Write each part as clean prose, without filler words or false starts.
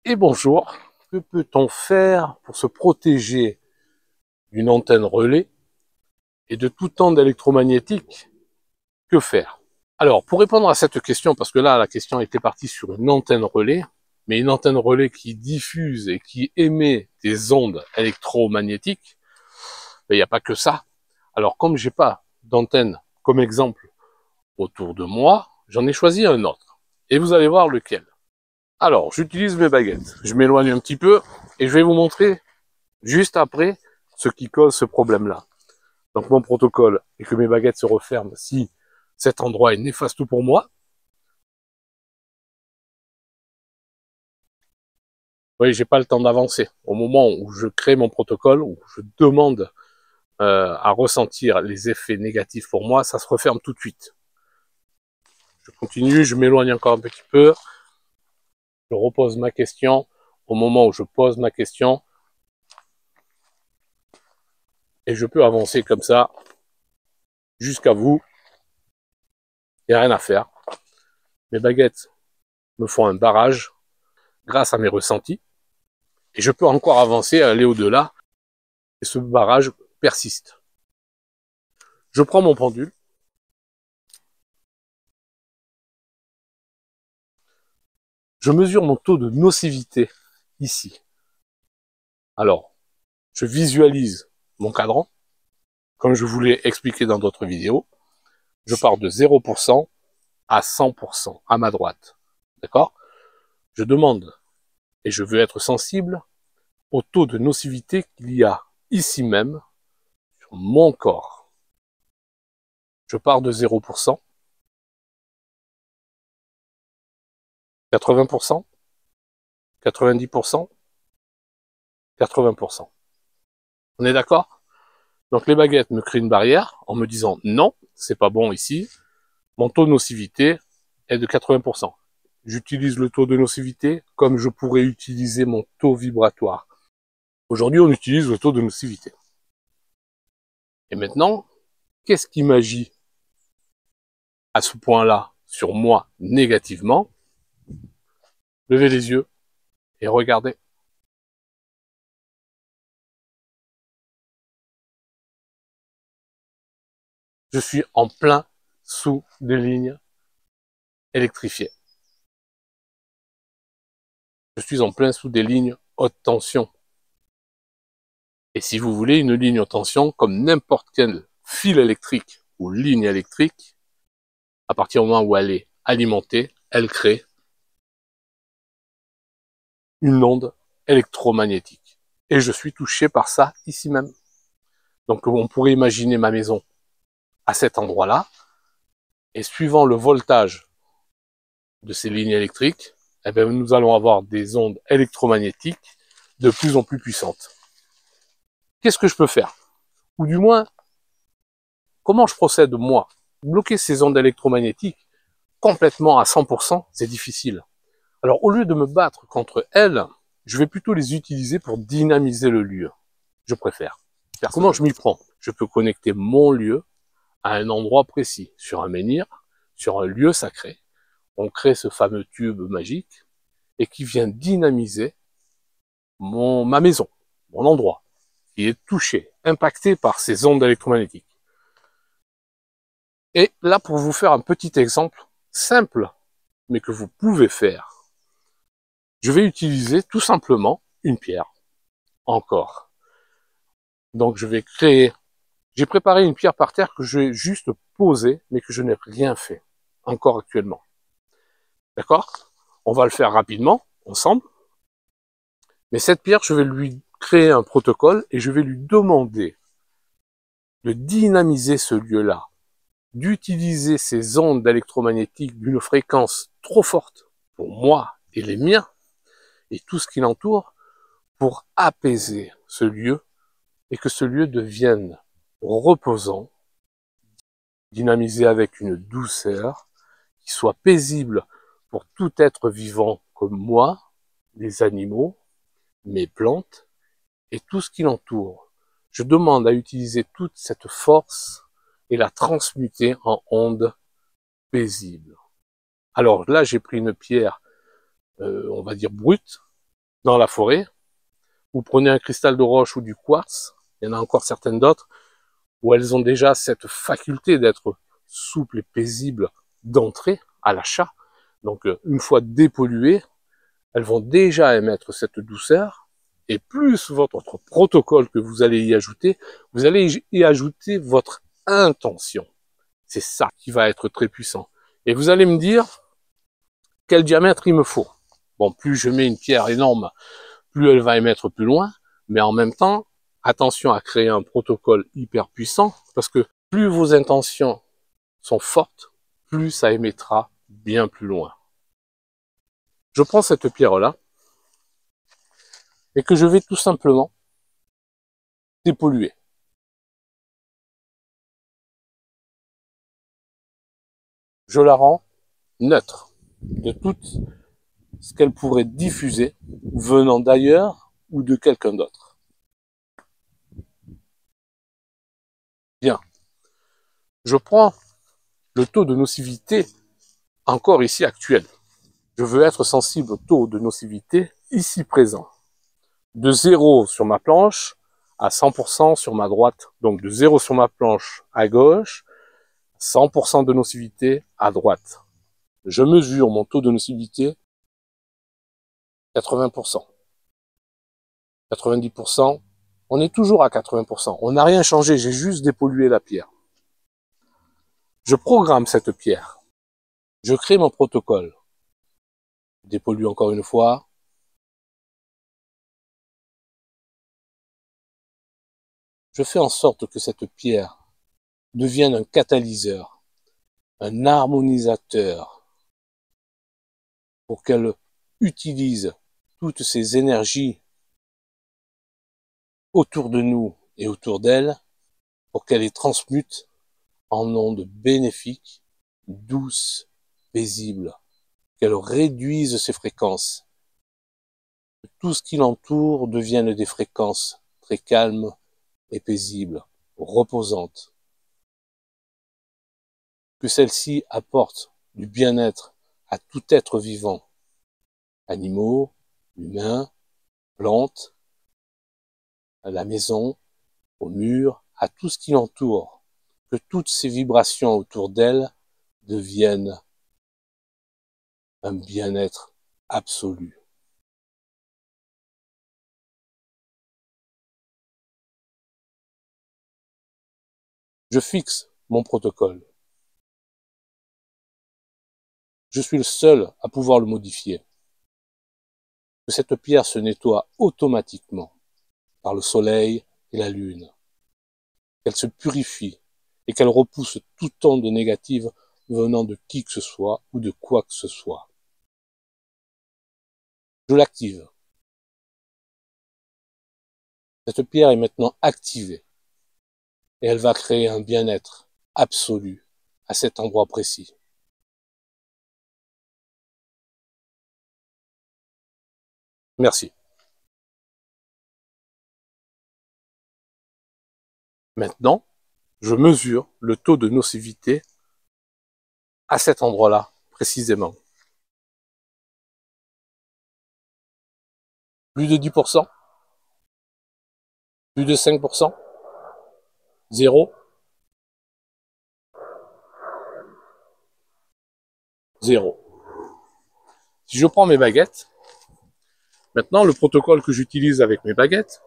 Et bonjour, que peut-on faire pour se protéger d'une antenne relais et de tout onde électromagnétique? Que faire? Alors, pour répondre à cette question, parce que là, la question était partie sur une antenne relais, mais une antenne relais qui diffuse et qui émet des ondes électromagnétiques, il n'y a pas que ça. Alors, comme j'ai pas d'antenne comme exemple autour de moi, j'en ai choisi un autre. Et vous allez voir lequel. Alors, j'utilise mes baguettes. Je m'éloigne un petit peu et je vais vous montrer juste après ce qui cause ce problème-là. Donc mon protocole est que mes baguettes se referment si cet endroit est néfaste pour moi. Vous voyez, j'ai pas le temps d'avancer. Au moment où je crée mon protocole, où je demande à ressentir les effets négatifs pour moi, ça se referme tout de suite. Je continue, je m'éloigne encore un petit peu, je repose ma question. Au moment où je pose ma question, et je peux avancer comme ça jusqu'à vous. Il n'y a rien à faire. Mes baguettes me font un barrage grâce à mes ressentis. Et je peux encore avancer, aller au-delà. Et ce barrage persiste. Je prends mon pendule. Je mesure mon taux de nocivité ici. Alors, je visualise mon cadran, comme je vous l'ai expliqué dans d'autres vidéos. Je pars de 0% à 100% à ma droite. D'accord? Je demande, et je veux être sensible, au taux de nocivité qu'il y a ici même sur mon corps. Je pars de 0%, 80%, 90%, 80%. On est d'accord? Donc les baguettes me créent une barrière en me disant non, c'est pas bon ici. Mon taux de nocivité est de 80%. J'utilise le taux de nocivité comme je pourrais utiliser mon taux vibratoire. Aujourd'hui, on utilise le taux de nocivité. Et maintenant, qu'est-ce qui m'agit à ce point-là sur moi négativement? Levez les yeux et regardez. Je suis en plein sous des lignes électrifiées. Je suis en plein sous des lignes haute tension. Et si vous voulez une ligne haute tension, comme n'importe quel fil électrique ou ligne électrique, à partir du moment où elle est alimentée, elle crée une onde électromagnétique. Et je suis touché par ça ici même. Donc on pourrait imaginer ma maison à cet endroit-là, et suivant le voltage de ces lignes électriques, eh bien, nous allons avoir des ondes électromagnétiques de plus en plus puissantes. Qu'est-ce que je peux faire? Ou du moins, comment je procède moi? Bloquer ces ondes électromagnétiques complètement à 100%, c'est difficile. Alors au lieu de me battre contre elles, je vais plutôt les utiliser pour dynamiser le lieu. Je préfère. Comment je m'y prends? Je peux connecter mon lieu à un endroit précis, sur un menhir, sur un lieu sacré. On crée ce fameux tube magique et qui vient dynamiser ma maison, mon endroit, qui est touché, impacté par ces ondes électromagnétiques. Et là, pour vous faire un petit exemple simple, mais que vous pouvez faire, je vais utiliser tout simplement une pierre, encore. Donc je vais créer, j'ai préparé une pierre par terre que je vais juste poser, mais que je n'ai rien fait, encore actuellement. D'accord? On va le faire rapidement, ensemble. Mais cette pierre, je vais lui créer un protocole et je vais lui demander de dynamiser ce lieu-là, d'utiliser ces ondes électromagnétiques d'une fréquence trop forte pour moi et les miens et tout ce qui l'entoure pour apaiser ce lieu et que ce lieu devienne reposant, dynamisé avec une douceur qui soit paisible pour tout être vivant comme moi, les animaux, mes plantes et tout ce qui l'entoure. Je demande à utiliser toute cette force et la transmuter en ondes paisibles. Alors là, j'ai pris une pierre, on va dire brute, dans la forêt, vous prenez un cristal de roche ou du quartz, il y en a encore certaines d'autres, où elles ont déjà cette faculté d'être souples et paisibles d'entrée à l'achat. Donc une fois dépolluées, elles vont déjà émettre cette douceur, et plus votre protocole que vous allez y ajouter votre intention. C'est ça qui va être très puissant. Et vous allez me dire, quel diamètre il me faut? Bon, plus je mets une pierre énorme, plus elle va émettre plus loin, mais en même temps, attention à créer un protocole hyper puissant, parce que plus vos intentions sont fortes, plus ça émettra bien plus loin. Je prends cette pierre-là, et que je vais tout simplement dépolluer. Je la rends neutre de tout ce qu'elle pourrait diffuser venant d'ailleurs ou de quelqu'un d'autre. Bien. Je prends le taux de nocivité encore ici actuel. Je veux être sensible au taux de nocivité ici présent. De 0 sur ma planche à 100% sur ma droite. Donc de 0 sur ma planche à gauche, 100% de nocivité à droite. Je mesure mon taux de nocivité 80%. 90%, on est toujours à 80%. On n'a rien changé, j'ai juste dépollué la pierre. Je programme cette pierre. Je crée mon protocole. Je dépollue encore une fois. Je fais en sorte que cette pierre devienne un catalyseur, un harmonisateur, pour qu'elle utilise toutes ces énergies autour de nous et autour d'elle, pour qu'elle les transmute en ondes bénéfiques, douces, paisibles, qu'elle réduise ses fréquences, que tout ce qui l'entoure devienne des fréquences très calmes et paisibles, reposantes, que celle-ci apporte du bien-être à tout être vivant, animaux, humains, plantes, à la maison, au mur, à tout ce qui l'entoure, que toutes ces vibrations autour d'elle deviennent un bien-être absolu. Je fixe mon protocole. Je suis le seul à pouvoir le modifier. Que cette pierre se nettoie automatiquement par le soleil et la lune, qu'elle se purifie et qu'elle repousse toute onde négative venant de qui que ce soit ou de quoi que ce soit. Je l'active. Cette pierre est maintenant activée et elle va créer un bien-être absolu à cet endroit précis. Merci. Maintenant, je mesure le taux de nocivité à cet endroit-là, précisément. Plus de 10%, plus de 5%, 0, 0. Si je prends mes baguettes, maintenant le protocole que j'utilise avec mes baguettes,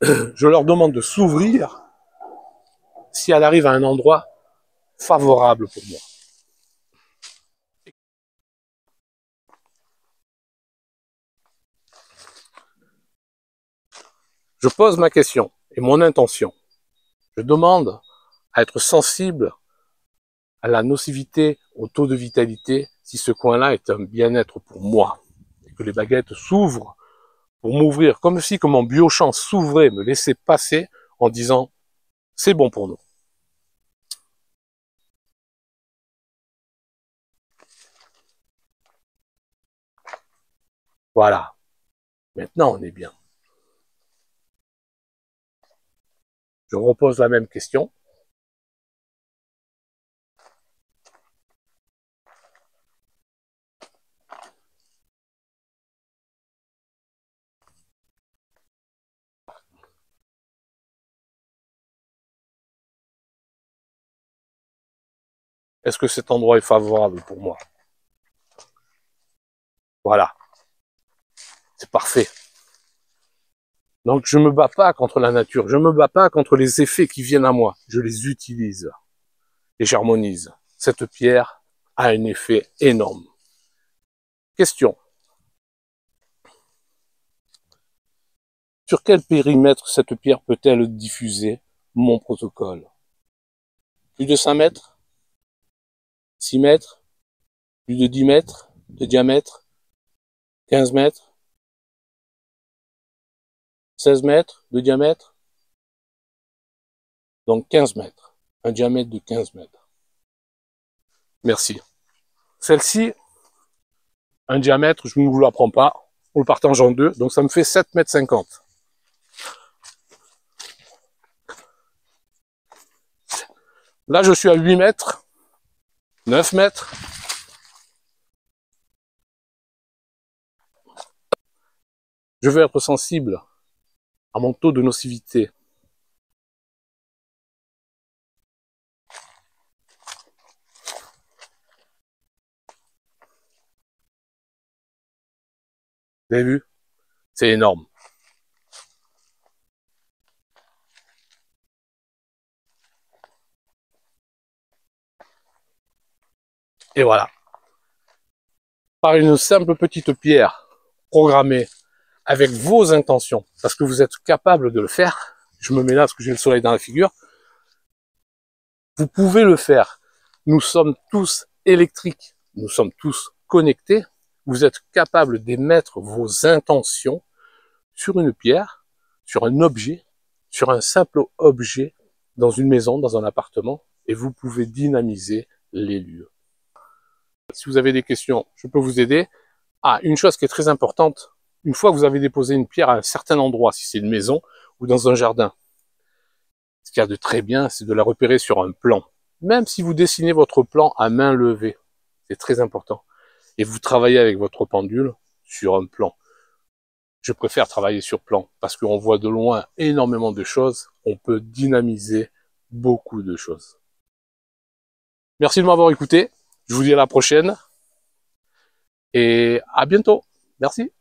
je leur demande de s'ouvrir si elle arrive à un endroit favorable pour moi. Je pose ma question et mon intention. Je demande à être sensible à la nocivité, au taux de vitalité, si ce coin-là est un bien-être pour moi. Et que les baguettes s'ouvrent pour m'ouvrir, comme si que mon biochamp s'ouvrait, me laissait passer en disant c'est bon pour nous. Voilà. Maintenant, on est bien. Je repose la même question. est-ce que cet endroit est favorable pour moi? Voilà, c'est parfait. Donc je me bats pas contre la nature, je me bats pas contre les effets qui viennent à moi, je les utilise et j'harmonise. Cette pierre a un effet énorme. Question. Sur quel périmètre cette pierre peut-elle diffuser mon protocole? Plus de 5 mètres? 6 mètres? Plus de 10 mètres de diamètre? 15 mètres? 16 mètres de diamètre? Donc 15 mètres. Un diamètre de 15 mètres. Merci. Celle-ci, un diamètre, je ne vous l'apprends pas. On le partage en deux, donc ça me fait 7 mètres 50. Là, je suis à 8 mètres, 9 mètres. Je veux être sensible à mon taux de nocivité. Vous avez vu? C'est énorme. Et voilà. Par une simple petite pierre programmée avec vos intentions, parce que vous êtes capable de le faire. Je me mets là parce que j'ai le soleil dans la figure. Vous pouvez le faire. Nous sommes tous électriques. Nous sommes tous connectés. Vous êtes capable d'émettre vos intentions sur une pierre, sur un objet, sur un simple objet, dans une maison, dans un appartement, et vous pouvez dynamiser les lieux. Si vous avez des questions, je peux vous aider. Ah, une chose qui est très importante, une fois que vous avez déposé une pierre à un certain endroit, si c'est une maison ou dans un jardin, ce qu'il y a de très bien, c'est de la repérer sur un plan. Même si vous dessinez votre plan à main levée, c'est très important. Et vous travaillez avec votre pendule sur un plan. Je préfère travailler sur plan parce qu'on voit de loin énormément de choses. On peut dynamiser beaucoup de choses. Merci de m'avoir écouté. Je vous dis à la prochaine et à bientôt. Merci.